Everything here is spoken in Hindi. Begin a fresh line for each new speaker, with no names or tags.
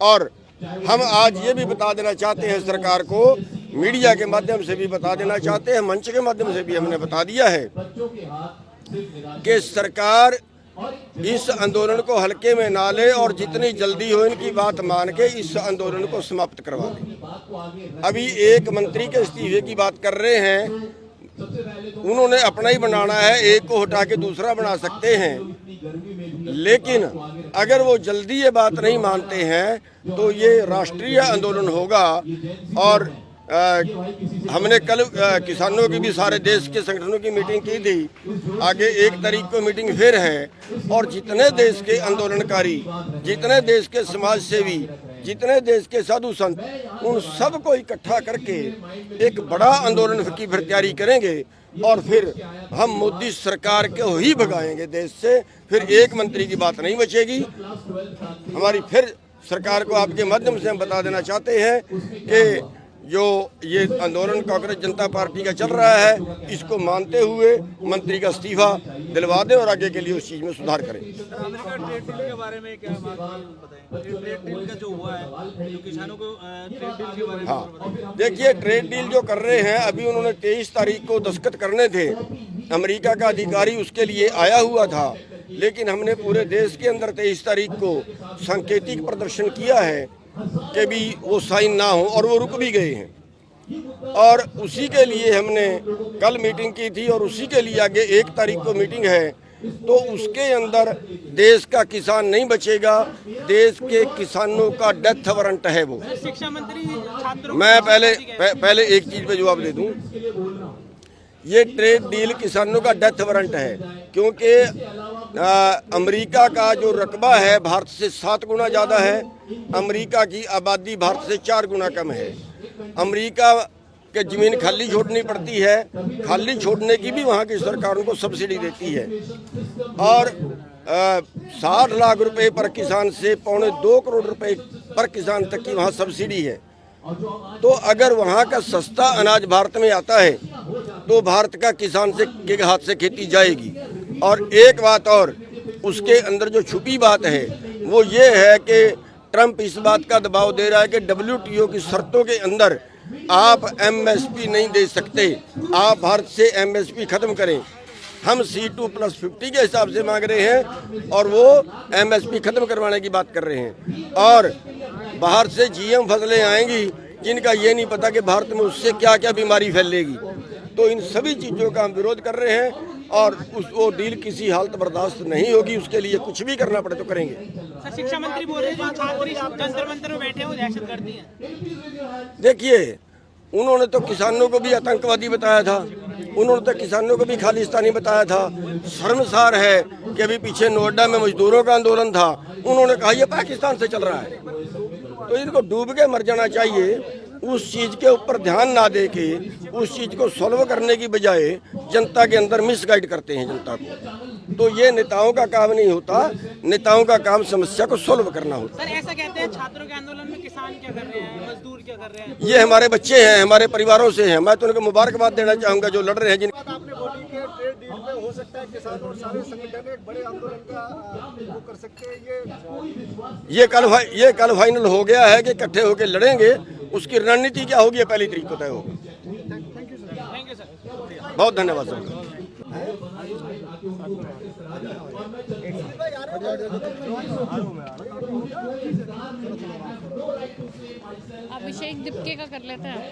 और हम आज ये भी बता देना चाहते हैं सरकार को, मीडिया के माध्यम से भी बता देना चाहते हैं, मंच के माध्यम से भी हमने बता दिया है कि सरकार इस आंदोलन को हल्के में ना ले और जितनी जल्दी हो इनकी बात मान के इस आंदोलन को समाप्त करवा दे। अभी एक मंत्री के इस्तीफे की बात कर रहे हैं, उन्होंने अपना ही बनाना है, एक को हटा के दूसरा बना सकते हैं, लेकिन अगर वो जल्दी ये बात नहीं मानते हैं तो ये राष्ट्रीय आंदोलन होगा। और हमने कल किसानों की भी सारे देश के संगठनों की मीटिंग की थी, आगे 1 तारीख को मीटिंग फिर है, और जितने देश के आंदोलनकारी, जितने देश के समाज सेवी, जितने देश के साधु संत, उन सबको इकट्ठा करके एक बड़ा आंदोलन की फिर तैयारी करेंगे और फिर हम मोदी सरकार को ही भगाएंगे देश से। फिर एक मंत्री की बात नहीं बचेगी हमारी। फिर सरकार को आपके माध्यम से हम बता देना चाहते हैं कि जो ये आंदोलन कांग्रेस जनता पार्टी का चल रहा है, इसको मानते हुए मंत्री का इस्तीफा दिलवा दें और आगे के लिए उस चीज़ में सुधार करें।
ट्रेड डील के बारे में क्या ट्रेड डील का जो हुआ है, जो किसानों को ट्रेड डील के बारे में
हाँ, देखिए ट्रेड डील जो कर रहे हैं, अभी उन्होंने 23 तारीख को दस्तखत करने थे, अमेरिका का अधिकारी उसके लिए आया हुआ था, लेकिन हमने पूरे देश के अंदर 23 तारीख को सांकेतिक प्रदर्शन किया है कि भी वो साइन ना हो, और वो रुक भी गए हैं। और उसी के लिए हमने कल मीटिंग की थी और उसी के लिए आगे 1 तारीख को मीटिंग है, तो उसके अंदर देश का किसान नहीं बचेगा, देश के किसानों का डेथ वारंट है वो।
शिक्षा मंत्री छात्रों,
मैं पहले एक चीज़ पे जवाब दे दूं, ये ट्रेड डील किसानों का डेथ वारंट है, क्योंकि अमेरिका का जो रकबा है भारत से 7 गुना ज़्यादा है, अमेरिका की आबादी भारत से 4 गुना कम है। अमेरिका के ज़मीन खाली छोड़नी पड़ती है, खाली छोड़ने की भी वहाँ की सरकार उनको सब्सिडी देती है, और 60 लाख रुपए पर किसान से 2.25 करोड़ रुपए पर किसान तक की वहाँ सब्सिडी है। तो अगर वहाँ का सस्ता अनाज भारत में आता है तो भारत का किसान के हाथ से खेती जाएगी। और एक बात और, उसके अंदर जो छुपी बात है वो ये है कि ट्रंप इस बात का दबाव दे रहा है कि WTO की शर्तों के अंदर आप MSP नहीं दे सकते, आप भारत से MSP खत्म करें। हम C2+50 के हिसाब से मांग रहे हैं और वो MSP खत्म करवाने की बात कर रहे हैं। और बाहर से GM फसलें आएंगी जिनका ये नहीं पता कि भारत में उससे क्या क्या बीमारी फैलेगी। तो इन सभी चीज़ों का हम विरोध कर रहे हैं और वो डील किसी हालत बर्दाश्त नहीं होगी, उसके लिए कुछ भी करना पड़े तो करेंगे।
सर, शिक्षा मंत्री बोल रहे हैं छात्र जंतर मंतर में बैठे हो रिएक्शन करती हैं।
देखिए, उन्होंने तो किसानों को भी आतंकवादी बताया था, उन्होंने तो किसानों को भी खालिस्तानी बताया था। शर्मसार है कि अभी पीछे नोएडा में मजदूरों का आंदोलन था, उन्होंने कहा ये पाकिस्तान से चल रहा है। तो इनको डूब के मर जाना चाहिए। उस चीज़ के ऊपर ध्यान ना दे के उस चीज़ को सॉल्व करने की बजाय जनता के अंदर मिसगाइड करते हैं जनता को। तो ये नेताओं का काम नहीं होता, नेताओं का काम समस्या को सॉल्व करना होता।
सर, ऐसा कहते हैं छात्रों के आंदोलन में किसान क्या कर रहे हैं, मजदूर क्या कर रहे हैं?
ये हमारे बच्चे हैं, हमारे परिवारों से हैं। मैं तो उनको मुबारकबाद देना चाहूँगा जो लड़ रहे हैं। जिन
आपने बोली कि ट्रेड डील में हो सकता है किसान और सारे संगठन एक बड़े आंदोलन का वो कर सकते हैं,
ये कल फाइनल हो गया है कि इकट्ठे होकर लड़ेंगे। उसकी रणनीति क्या होगी पहली तारीख को तय होगी।
थैंक यू सर,
बहुत धन्यवाद सर।
अभिषेक दिपके का कर लेते हैं।